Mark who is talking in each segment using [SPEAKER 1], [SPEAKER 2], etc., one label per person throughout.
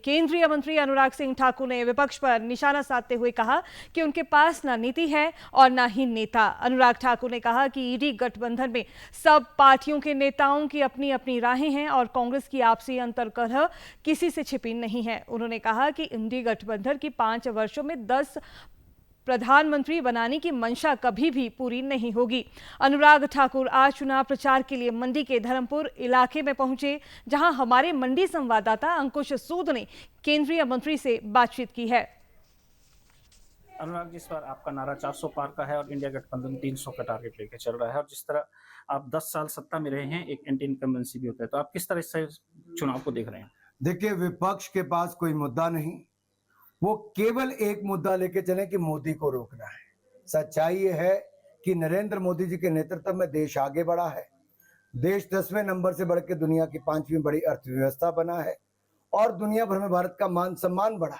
[SPEAKER 1] केंद्रीय मंत्री अनुराग सिंह ठाकुर ने विपक्ष पर निशाना साधते हुए कहा कि उनके पास ना नीति है और ना ही नेता। अनुराग ठाकुर ने कहा कि ईडी गठबंधन में सब पार्टियों के नेताओं की अपनी अपनी राहें हैं और कांग्रेस की आपसी अंतर्कलह किसी से छिपी नहीं है। उन्होंने कहा कि इंडी गठबंधन की 5 वर्षों में 10 प्रधानमंत्री बनाने की मंशा कभी भी पूरी नहीं होगी। अनुराग ठाकुर आज चुनाव प्रचार के लिए मंडी के धर्मपुर इलाके में पहुंचे, जहां हमारे मंडी संवाददाता अंकुश सूद ने केंद्रीय मंत्री से बातचीत की है।
[SPEAKER 2] अनुराग जी, इस बार आपका नारा 400 पार का है और इंडिया गठबंधन 300 का टारगेट लेके चल रहा है, और जिस तरह आप 10 साल सत्ता में रहे हैं, एक एंटी इनकम्बेंसी भी होता है, तो आप किस तरह से चुनाव को देख रहे हैं?
[SPEAKER 3] देखिए, विपक्ष के पास कोई मुद्दा नहीं, वो केवल एक मुद्दा लेके चले कि मोदी को रोकना है। सच्चाई ये है कि नरेंद्र मोदी जी के नेतृत्व में देश आगे बढ़ा है। देश 10वें नंबर से बढ़ के दुनिया की 5वीं बड़ी अर्थव्यवस्था बना है और दुनिया भर में भारत का मान सम्मान बढ़ा।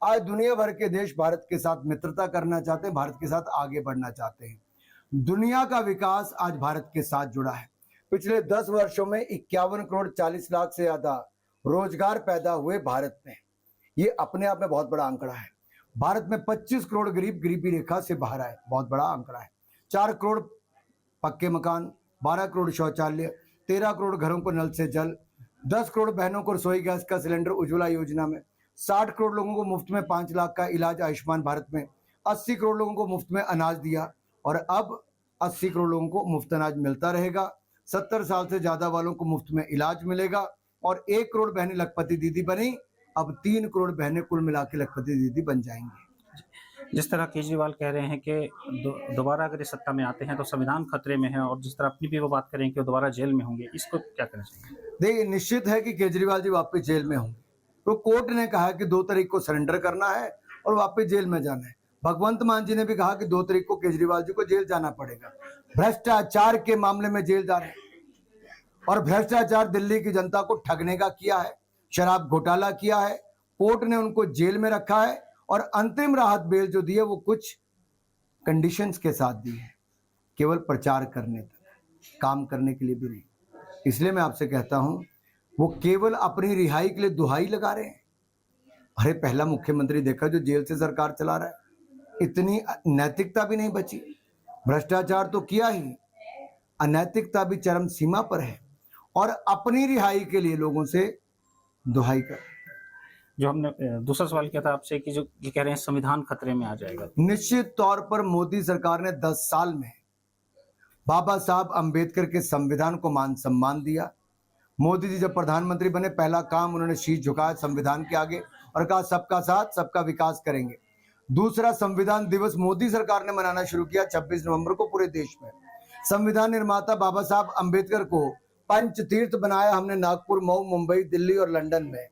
[SPEAKER 3] आज दुनिया भर के देश भारत के साथ मित्रता करना चाहते हैं, भारत के साथ आगे बढ़ना चाहते हैं। दुनिया का विकास आज भारत के साथ जुड़ा है। पिछले 10 वर्षों में 51 करोड़ 40 लाख से ज्यादा रोजगार पैदा हुए भारत में। ये अपने आप में बहुत बड़ा आंकड़ा है। भारत में 25 करोड़ गरीब गरीबी रेखा से बाहर आए, बहुत बड़ा आंकड़ा है। 4 करोड़ पक्के मकान, 12 करोड़ शौचालय, 13 करोड़ घरों को नल से जल, 10 करोड़ बहनों को रसोई गैस का सिलेंडर उज्ज्वला योजना में, 60 करोड़ लोगों को मुफ्त में 5 लाख का इलाज आयुष्मान भारत में, 80 करोड़ लोगों को मुफ्त में अनाज दिया और अब 80 करोड़ लोगों को मुफ्त अनाज मिलता रहेगा। 70 साल से ज्यादा वालों को मुफ्त में इलाज मिलेगा और 1 करोड़ बहनें लखपति दीदी बनी, अब 3 करोड़ बहनें कुल मिला के लखपति दीदी बन जाएंगी।
[SPEAKER 2] जिस तरह केजरीवाल कह रहे हैं कि दोबारा अगर इस सत्ता में आते हैं तो संविधान खतरे में है, और जिस तरह अपनी भी वो बात करें कि वो दोबारा जेल में होंगे, इसको क्या कहना चाहिए?
[SPEAKER 3] देखिए, निश्चित है कि केजरीवाल जी वापस जेल में होंगे। तो कोर्ट ने कहा कि 2 तारीख को सरेंडर करना है और वापस जेल में जाना है। भगवंत मान जी ने भी कहा कि 2 तारीख को केजरीवाल जी को जेल जाना पड़ेगा। भ्रष्टाचार के मामले में जेल जा रहे हैं और भ्रष्टाचार दिल्ली की जनता को ठगने का किया है, शराब घोटाला किया है। कोर्ट ने उनको जेल में रखा है और अंतरिम राहत बेल जो दी है वो कुछ कंडीशंस के साथ दी है, केवल प्रचार करने तक, काम करने के लिए भी नहीं। इसलिए मैं आपसे कहता हूं, वो केवल अपनी रिहाई के लिए दुहाई लगा रहे हैं। अरे, पहला मुख्यमंत्री देखा जो जेल से सरकार चला रहा है। इतनी नैतिकता भी नहीं बची। भ्रष्टाचार तो किया ही, अनैतिकता भी चरम सीमा पर है और अपनी रिहाई के लिए लोगों से दुहाई कर।
[SPEAKER 2] जो हमने दूसरा सवाल किया था आपसे कि जो ये कह रहे हैं संविधान खतरे में आ जाएगा,
[SPEAKER 3] निश्चित तौर पर मोदी सरकार ने 10 साल में बाबा साहब अंबेडकर के संविधान को मान सम्मान दिया। मोदी जी जब प्रधानमंत्री बने, पहला काम उन्होंने शीश झुकाया संविधान के आगे और कहा सबका साथ सबका विकास करेंगे। दूसरा, संविधान दिवस मोदी सरकार ने मनाना शुरू किया 26 नवंबर को पूरे देश में। संविधान निर्माता बाबा साहब अंबेडकर को पंच तीर्थ बनाया हमने नागपुर, मऊ, मुंबई, दिल्ली और लंदन में।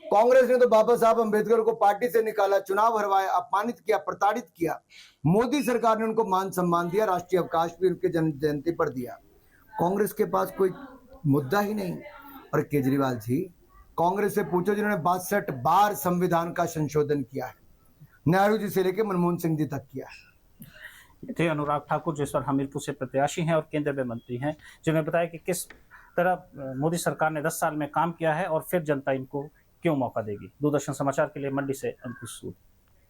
[SPEAKER 3] कांग्रेस ने तो बाबा साहब अंबेडकर को पार्टी से निकाला, चुनाव हरवाया, अपमानित किया, प्रताड़ित किया। मोदी सरकार ने उनको मान सम्मान दिया, राष्ट्रीय अवकाश भी उनके जन्म जयंती पर दिया। कांग्रेस के पास कोई मुद्दा ही नहीं। और केजरीवाल जी, कांग्रेस से पूछो जिन्होंने 62 बार संविधान का संशोधन किया है, नेहरू जी से लेकर मनमोहन सिंह जी तक किया है।
[SPEAKER 2] थे अनुराग ठाकुर, जो इस बार हमीरपुर से प्रत्याशी हैं और केंद्र में मंत्री हैं, जिन्होंने बताया कि किस तरह मोदी सरकार ने 10 साल में काम किया है और फिर जनता इनको क्यों मौका देगी। दूरदर्शन समाचार के लिए मंडी से अंकुश सूद।